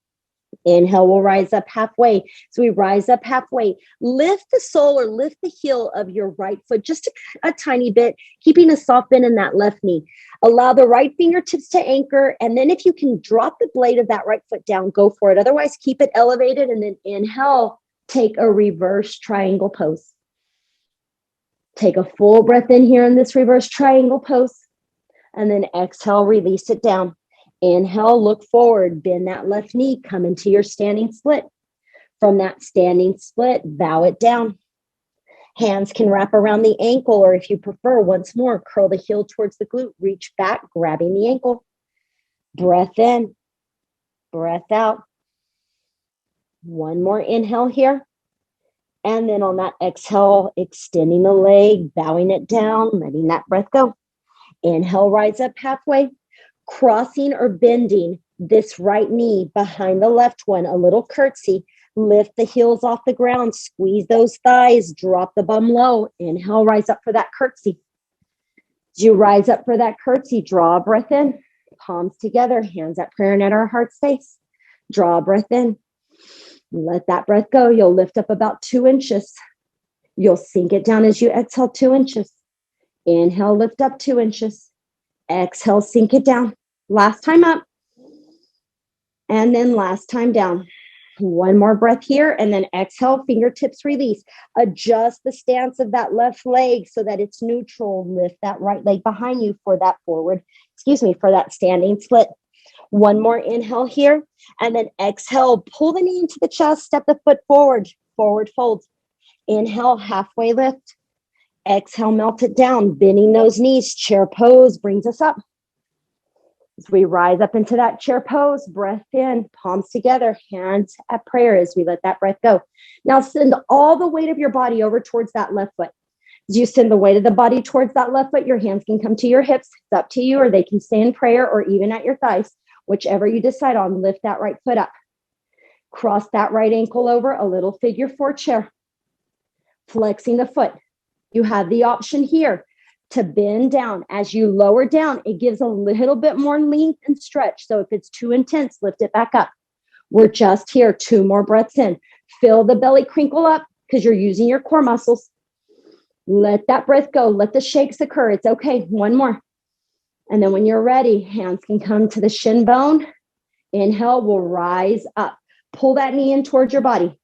Inhale, we'll rise up halfway. So we rise up halfway. Lift the sole or lift the heel of your right foot just a tiny bit, keeping a soft bend in that left knee. Allow the right fingertips to anchor. And then if you can drop the blade of that right foot down, go for it. Otherwise, keep it elevated. And then inhale, take a reverse triangle pose. Take a full breath in here in this reverse triangle pose. And then exhale, release it down. Inhale, look forward, bend that left knee, come into your standing split. From that standing split, bow it down. Hands can wrap around the ankle, or if you prefer, once more, curl the heel towards the glute, reach back, grabbing the ankle. Breath in, breath out. One more inhale here. And then on that exhale, extending the leg, bowing it down, letting that breath go. Inhale, rise up halfway. Crossing or bending this right knee behind the left one, a little curtsy. Lift the heels off the ground, squeeze those thighs, drop the bum low. Inhale, rise up for that curtsy. As you rise up for that curtsy, draw a breath in, palms together, hands at prayer and at our heart space. Draw a breath in. Let that breath go. You'll lift up about 2 inches. You'll sink it down as you exhale 2 inches. Inhale, lift up 2 inches. Exhale, sink it down. Last time up. And then last time down. One more breath here. And then exhale, fingertips release. Adjust the stance of that left leg so that it's neutral. Lift that right leg behind you for that for that standing split. One more inhale here. And then exhale, pull the knee into the chest, step the foot forward, forward fold. Inhale, halfway lift. Exhale, melt it down, bending those knees. Chair pose brings us up. As we rise up into that chair pose, breath in, palms together, hands at prayer as we let that breath go. Now send all the weight of your body over towards that left foot. As you send the weight of the body towards that left foot, your hands can come to your hips. It's up to you, or they can stay in prayer or even at your thighs. Whichever you decide on, lift that right foot up. Cross that right ankle over, a little figure 4 chair. Flexing the foot. You have the option here to bend down. As you lower down, it gives a little bit more length and stretch. So if it's too intense, lift it back up. We're just here. 2 more breaths in. Feel the belly crinkle up because you're using your core muscles. Let that breath go. Let the shakes occur. It's okay. 1 more. And then when you're ready, hands can come to the shin bone. Inhale, we'll rise up. Pull that knee in towards your body.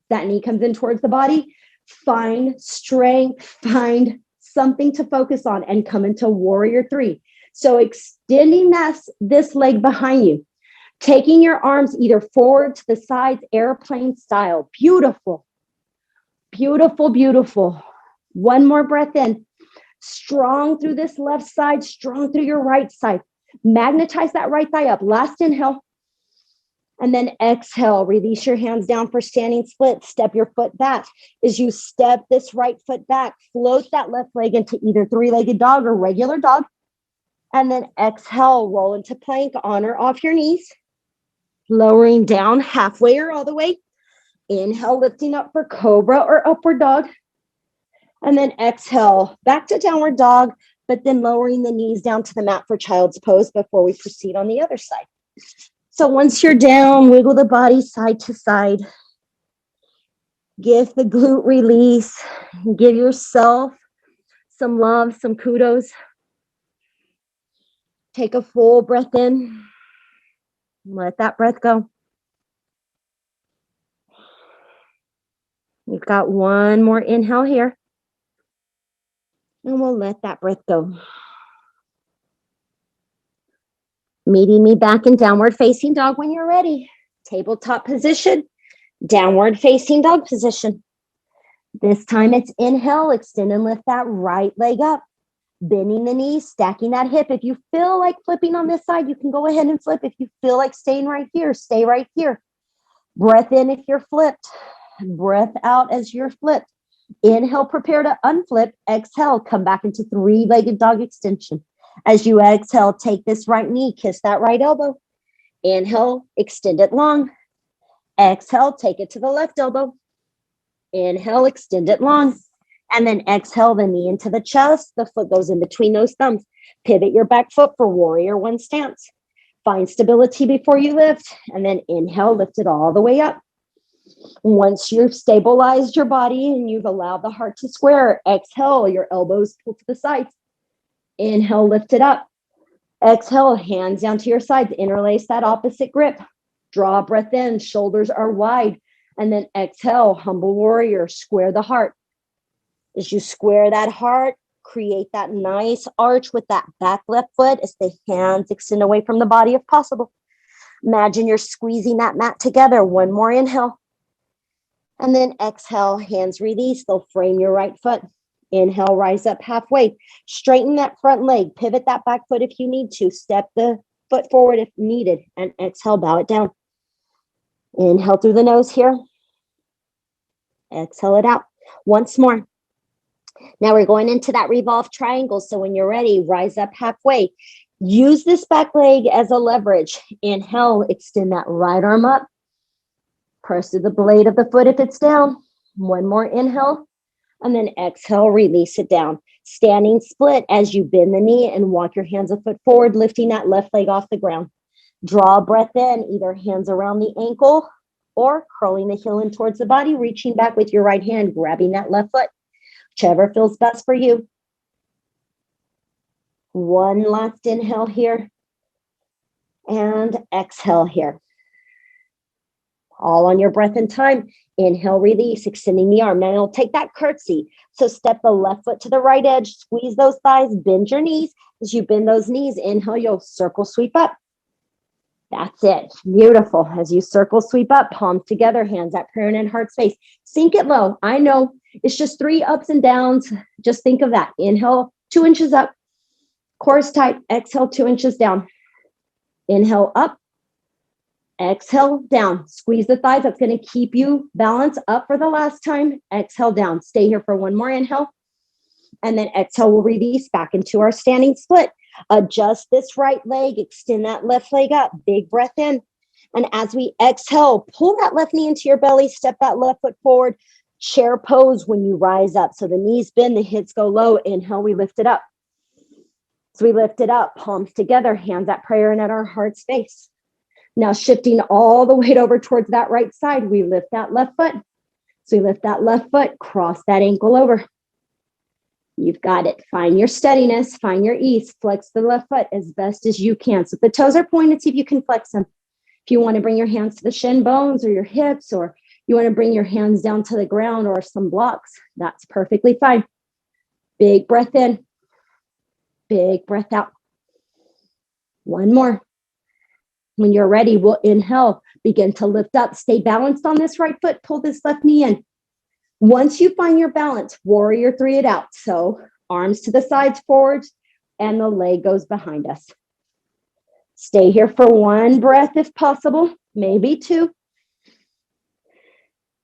That knee comes in towards the body. Find strength, find something to focus on, and come into warrior 3. So extending this leg behind you, taking your arms either forward to the sides, airplane style. Beautiful, beautiful, beautiful. 1 more breath in. Strong through this left side, strong through your right side. Magnetize that right thigh up. Last inhale. And then exhale, release your hands down for standing split. Step your foot back. As you step this right foot back, float that left leg into either 3-legged dog or regular dog. And then exhale, roll into plank on or off your knees. Lowering down halfway or all the way. Inhale, lifting up for Cobra or upward dog. And then exhale, back to downward dog, but then lowering the knees down to the mat for child's pose before we proceed on the other side. So once you're down, wiggle the body side to side. Give the glute release. Give yourself some love, some kudos. Take a full breath in. Let that breath go. We've got one more inhale here. And we'll let that breath go. Meeting me back in downward facing dog when you're ready. Tabletop position, downward facing dog position. This time it's inhale, extend and lift that right leg up. Bending the knees, stacking that hip. If you feel like flipping on this side, you can go ahead and flip. If you feel like staying right here, stay right here. Breath in if you're flipped. Breath out as you're flipped. Inhale, prepare to unflip. Exhale, come back into three-legged dog extension. As you exhale, take this right knee, kiss that right elbow. Inhale, extend it long. Exhale, take it to the left elbow. Inhale, extend it long. And then exhale the knee into the chest. The foot goes in between those thumbs. Pivot your back foot for warrior one stance. Find stability before you lift. And then inhale, lift it all the way up. Once you've stabilized your body and you've allowed the heart to square, exhale, your elbows pull to the sides. Inhale, lift it up. Exhale, hands down to your sides. Interlace that opposite grip. Draw a breath in, shoulders are wide. And then exhale, humble warrior, square the heart. As you square that heart, create that nice arch with that back left foot as the hands extend away from the body if possible. Imagine you're squeezing that mat together. One more inhale. And then exhale, hands release. They'll frame your right foot. Inhale, rise up halfway. Straighten that front leg. Pivot that back foot if you need to. Step the foot forward if needed. And exhale, bow it down. Inhale through the nose here. Exhale it out. Once more. Now we're going into that revolve triangle. So when you're ready, rise up halfway. Use this back leg as a leverage. Inhale, extend that right arm up. Press through the blade of the foot if it's down. One more inhale. And then exhale, release it down. Standing split as you bend the knee and walk your hands a foot forward, lifting that left leg off the ground. Draw a breath in, either hands around the ankle or curling the heel in towards the body, reaching back with your right hand, grabbing that left foot. Whichever feels best for you. One last inhale here. And exhale here. All on your breath and time. Inhale, release, extending the arm. Now you'll take that curtsy. So step the left foot to the right edge, squeeze those thighs, bend your knees. As you bend those knees, inhale, you'll circle sweep up. That's it. Beautiful. As you circle sweep up, palms together, hands at prayer and heart space. Sink it low. I know it's just 3 ups and downs. Just think of that. Inhale, 2 inches up. Core is tight. Exhale, 2 inches down. Inhale up. Exhale down. Squeeze the thighs. That's going to keep you balanced. Up for the last time. Exhale down. Stay here for one more inhale. And then exhale, we'll release back into our standing split. Adjust this right leg. Extend that left leg up. Big breath in. And as we exhale, pull that left knee into your belly. Step that left foot forward. Chair pose when you rise up. So the knees bend, the hips go low. Inhale, we lift it up. So we lift it up, palms together, hands at prayer and at our heart space. Now shifting all the weight over towards that right side, we lift that left foot. So we lift that left foot, cross that ankle over. You've got it. Find your steadiness, find your ease. Flex the left foot as best as you can. So if the toes are pointed, see if you can flex them. If you want to bring your hands to the shin bones or your hips, or you want to bring your hands down to the ground or some blocks, that's perfectly fine. Big breath in. Big breath out. One more. When you're ready, we'll inhale, begin to lift up, stay balanced on this right foot, pull this left knee in. Once you find your balance, warrior 3 it out. So arms to the sides, forwards, and the leg goes behind us. Stay here for one breath if possible, maybe 2.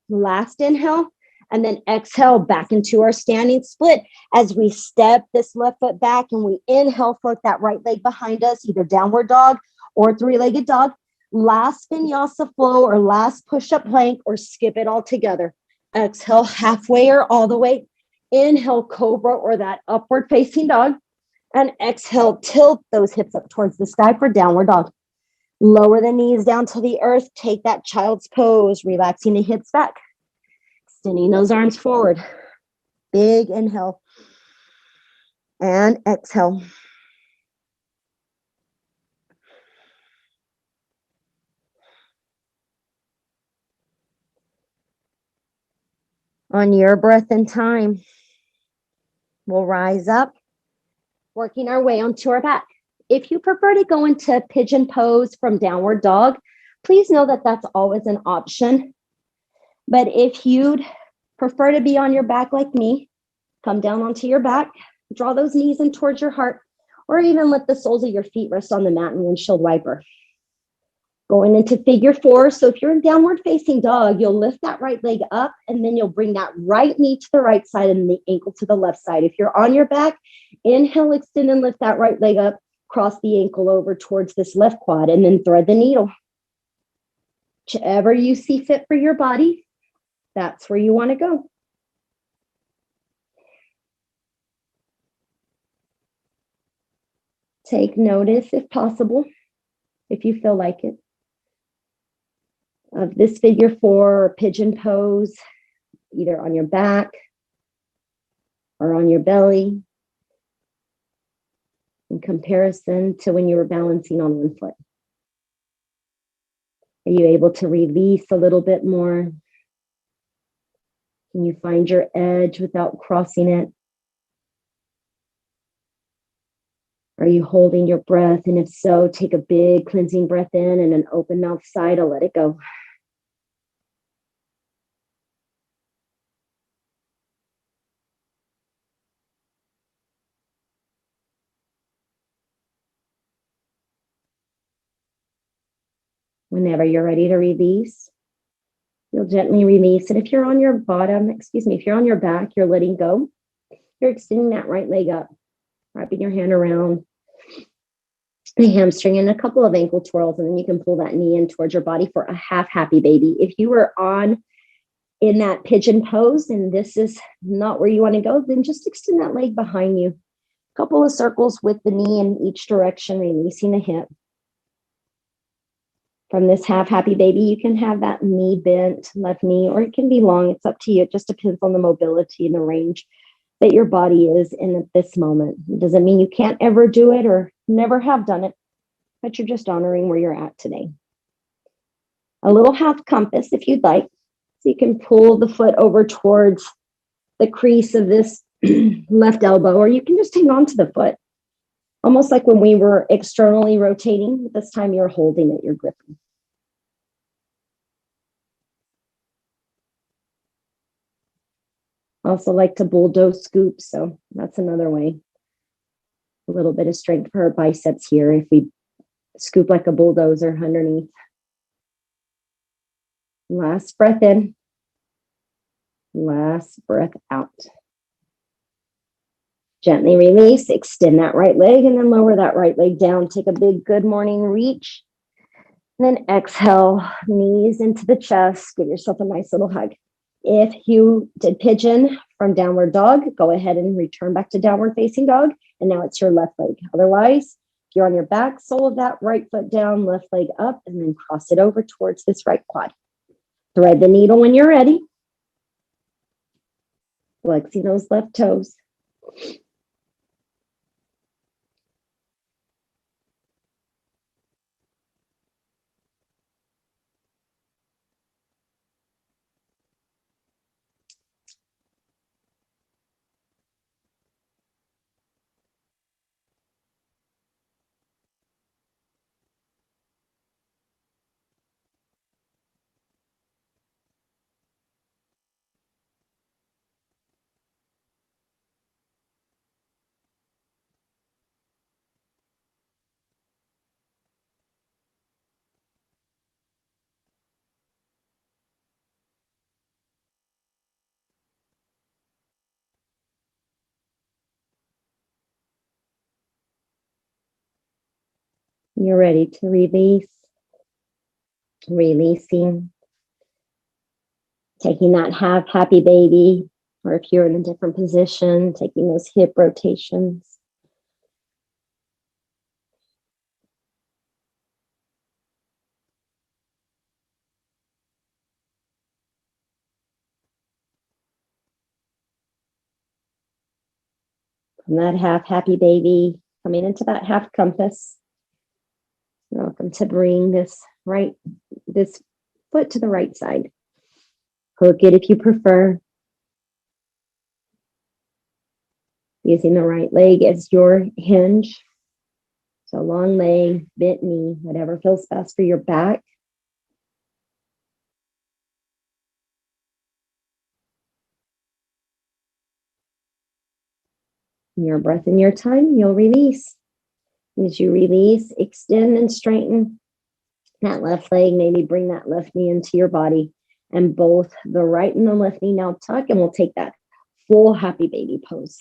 Last inhale, And then exhale back into our standing split as we step this left foot back and we inhale, float that right leg behind us, either downward dog or three-legged dog. Last vinyasa flow or last push-up plank, or skip it all together. Exhale halfway or all the way. Inhale, cobra or that upward facing dog. And exhale, tilt those hips up towards the sky for downward dog. Lower the knees down to the earth. Take that child's pose, relaxing the hips back. Extending those arms forward. Big inhale. And exhale. On your breath and time, we'll rise up, working our way onto our back. If you prefer to go into pigeon pose from downward dog, please know that that's always an option. But if you'd prefer to be on your back like me, come down onto your back, draw those knees in towards your heart, or even let the soles of your feet rest on the mat and windshield wiper. Going into figure four. So if you're in downward facing dog, you'll lift that right leg up and then you'll bring that right knee to the right side and the ankle to the left side. If you're on your back, inhale, extend and lift that right leg up, cross the ankle over towards this left quad and then thread the needle. Whichever you see fit for your body, that's where you want to go. Take notice, if possible, if you feel like it, of this figure four or pigeon pose, either on your back or on your belly, in comparison to when you were balancing on one foot. Are you able to release a little bit more? Can you find your edge without crossing it? Are you holding your breath? And if so, take a big cleansing breath in and an open mouth sigh to let it go. Whenever you're ready to release, you'll gently release. And if you're on your bottom, if you're on your back, you're letting go. You're extending that right leg up, wrapping your hand around the hamstring and a couple of ankle twirls, and then you can pull that knee in towards your body for a half happy baby. If you were in that pigeon pose and this is not where you want to go, then just extend that leg behind you. A couple of circles with the knee in each direction, releasing the hip. From this half happy baby, you can have that knee bent, left knee, or it can be long. It's up to you. It just depends on the mobility and the range that your body is in at this moment. It doesn't mean you can't ever do it or never have done it, but you're just honoring where you're at today. A little half compass if you'd like. So you can pull the foot over towards the crease of this left elbow, or you can just hang on to the foot. Almost like when we were externally rotating, this time you're holding it, you're gripping. Also like to bulldoze scoop, so that's another way. A little bit of strength for our biceps here if we scoop like a bulldozer underneath. Last breath in. Last breath out. Gently release, extend that right leg and then lower that right leg down. Take a big good morning reach. And then exhale, knees into the chest. Give yourself a nice little hug. If you did pigeon from downward dog, go ahead and return back to downward facing dog. And now it's your left leg. Otherwise, if you're on your back, sole of that right foot down, left leg up, and then cross it over towards this right quad. Thread the needle when you're ready. Flexing those left toes. You're ready to release. Releasing. Taking that half happy baby, or if you're in a different position, taking those hip rotations. From that half happy baby, coming into that half compass. You're welcome to bring this foot to the right side. Hook it if you prefer. Using the right leg as your hinge. So long leg, bent knee, whatever feels best for your back. Your breath and your time, you'll release. As you release, extend and straighten that left leg. Maybe bring that left knee into your body. And both the right and the left knee now tuck, and we'll take that full happy baby pose.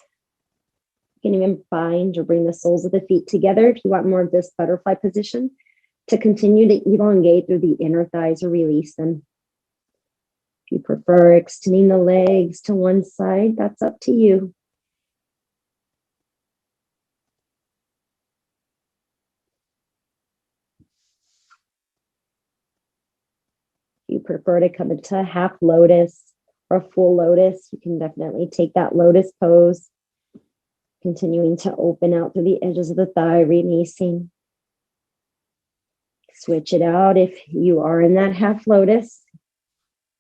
You can even bind or bring the soles of the feet together if you want more of this butterfly position to continue to elongate through the inner thighs or release them. If you prefer extending the legs to one side, that's up to you. If you prefer to come into a half lotus or a full lotus, you can definitely take that lotus pose, continuing to open out through the edges of the thigh, releasing. Switch it out if you are in that half lotus.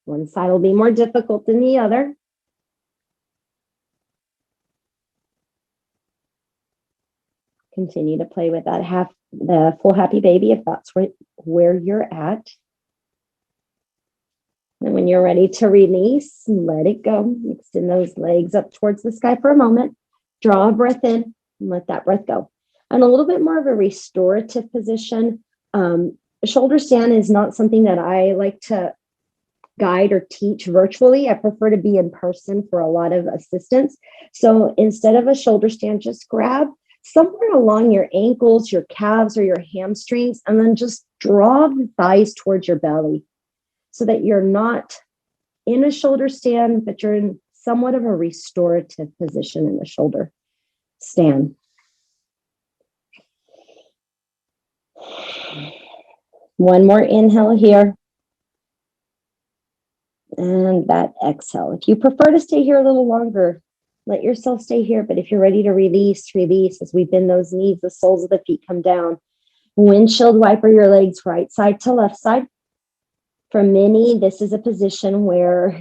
One side will be more difficult than the other. Continue to play with that the full happy baby if that's where you're at. And when you're ready to release, let it go. Extend those legs up towards the sky for a moment. Draw a breath in and let that breath go. And a little bit more of a restorative position. A shoulder stand is not something that I like to guide or teach virtually. I prefer to be in person for a lot of assistance. So instead of a shoulder stand, just grab somewhere along your ankles, your calves, or your hamstrings, and then just draw the thighs towards your belly so that you're not in a shoulder stand, but you're in somewhat of a restorative position in the shoulder stand. One more inhale here. And that exhale. If you prefer to stay here a little longer, let yourself stay here. But if you're ready to release, release. As we bend those knees, the soles of the feet come down. Windshield wiper your legs right side to left side. For many, this is a position where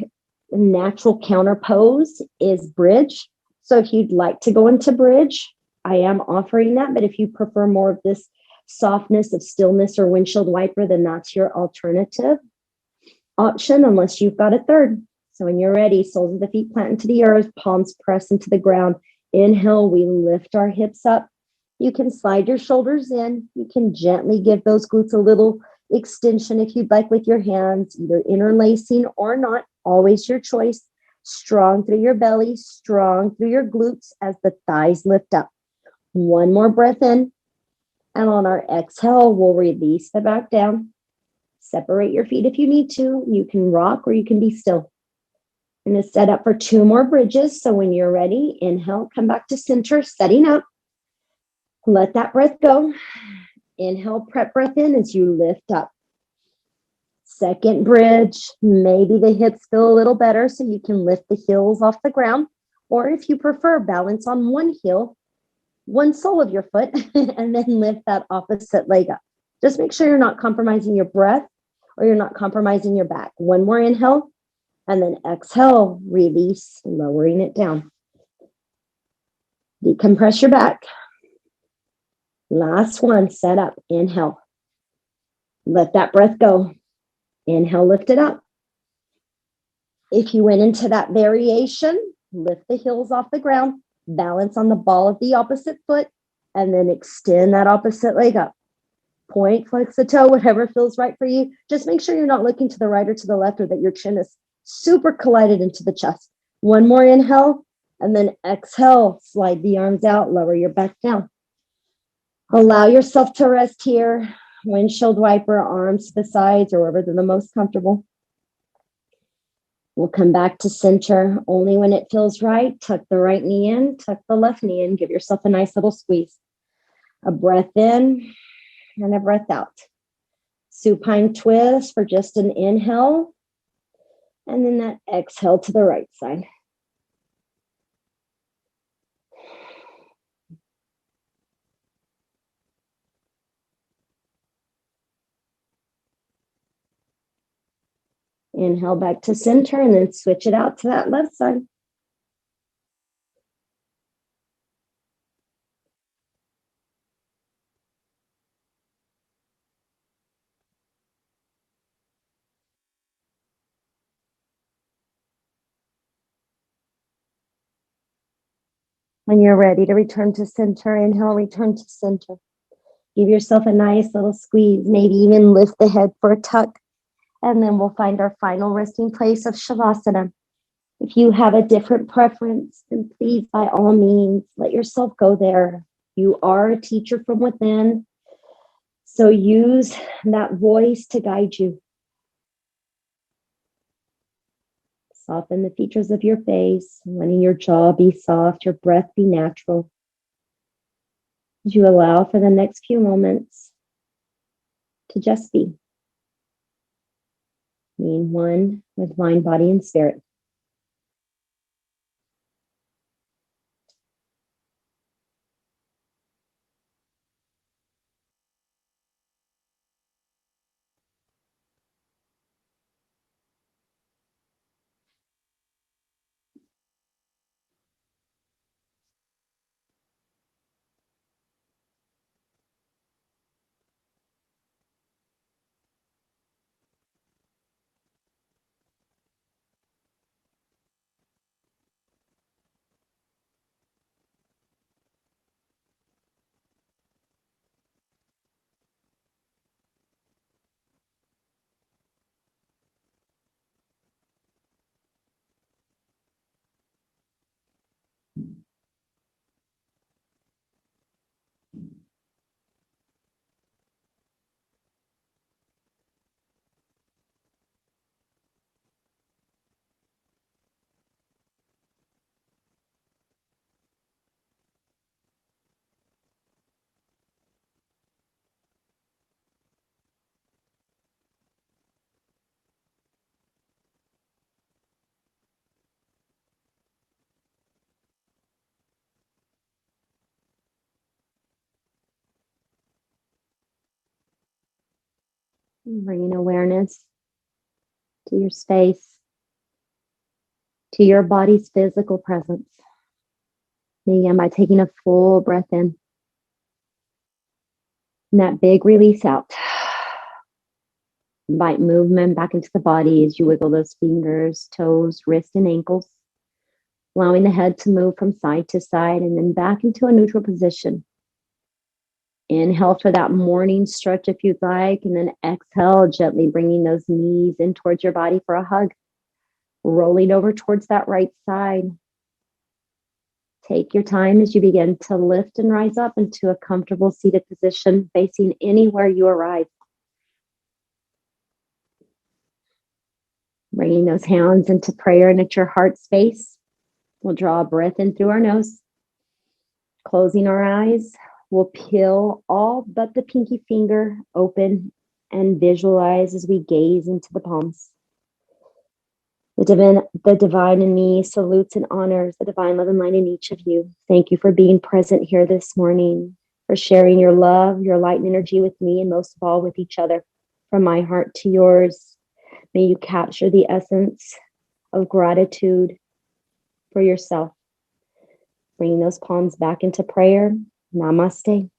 natural counter pose is bridge. So if you'd like to go into bridge, I am offering that. But if you prefer more of this softness of stillness or windshield wiper, then that's your alternative option, unless you've got a third. So when you're ready, soles of the feet plant into the earth, palms press into the ground. Inhale, we lift our hips up. You can slide your shoulders in. You can gently give those glutes a little extension if you'd like with your hands, either interlacing or not, always your choice. Strong through your belly, strong through your glutes as the thighs lift up. One more breath in. And on our exhale, we'll release the back down. Separate your feet if you need to. You can rock or you can be still. I'm going to set up for 2 more bridges. So when you're ready, inhale, come back to center, setting up. Let that breath go. Inhale, prep breath in as you lift up. Second bridge, maybe the hips feel a little better so you can lift the heels off the ground. Or if you prefer, balance on one heel, one sole of your foot, and then lift that opposite leg up. Just make sure you're not compromising your breath or you're not compromising your back. One more inhale, and then exhale, release, lowering it down. Decompress your back. Last one, set up, inhale. Let that breath go. Inhale, lift it up. If you went into that variation, lift the heels off the ground, balance on the ball of the opposite foot, and then extend that opposite leg up. Point, flex the toe, whatever feels right for you. Just make sure you're not looking to the right or to the left, or that your chin is super collided into the chest. One more inhale, and then exhale, slide the arms out, lower your back down. Allow yourself to rest here. Windshield wiper, arms to the sides, or wherever they're the most comfortable. We'll come back to center only when it feels right. Tuck the right knee in, tuck the left knee in. Give yourself a nice little squeeze. A breath in and a breath out. Supine twist for just an inhale. And then that exhale to the right side. Inhale back to center and then switch it out to that left side. When you're ready to return to center, inhale, return to center. Give yourself a nice little squeeze, maybe even lift the head for a tuck. And then we'll find our final resting place of Shavasana. If you have a different preference, then please, by all means, let yourself go there. You are a teacher from within, so use that voice to guide you. Soften the features of your face, letting your jaw be soft, your breath be natural. As you allow for the next few moments to just be. Being one with mind, body, and spirit. Bringing awareness to your space, to your body's physical presence. Begin by taking a full breath in. And that big release out. Invite movement back into the body as you wiggle those fingers, toes, wrists, and ankles. Allowing the head to move from side to side and then back into a neutral position. Inhale for that morning stretch if you'd like, and then exhale, gently bringing those knees in towards your body for a hug. Rolling over towards that right side. Take your time as you begin to lift and rise up into a comfortable seated position, facing anywhere you arrive. Bringing those hands into prayer and at your heart space. We'll draw a breath in through our nose. Closing our eyes. We'll peel all but the pinky finger open and visualize as we gaze into the palms. The divine in me salutes and honors the divine love and light in each of you. Thank you for being present here this morning, for sharing your love, your light and energy with me, and most of all with each other. From my heart to yours, may you capture the essence of gratitude for yourself. Bringing those palms back into prayer. Namaste.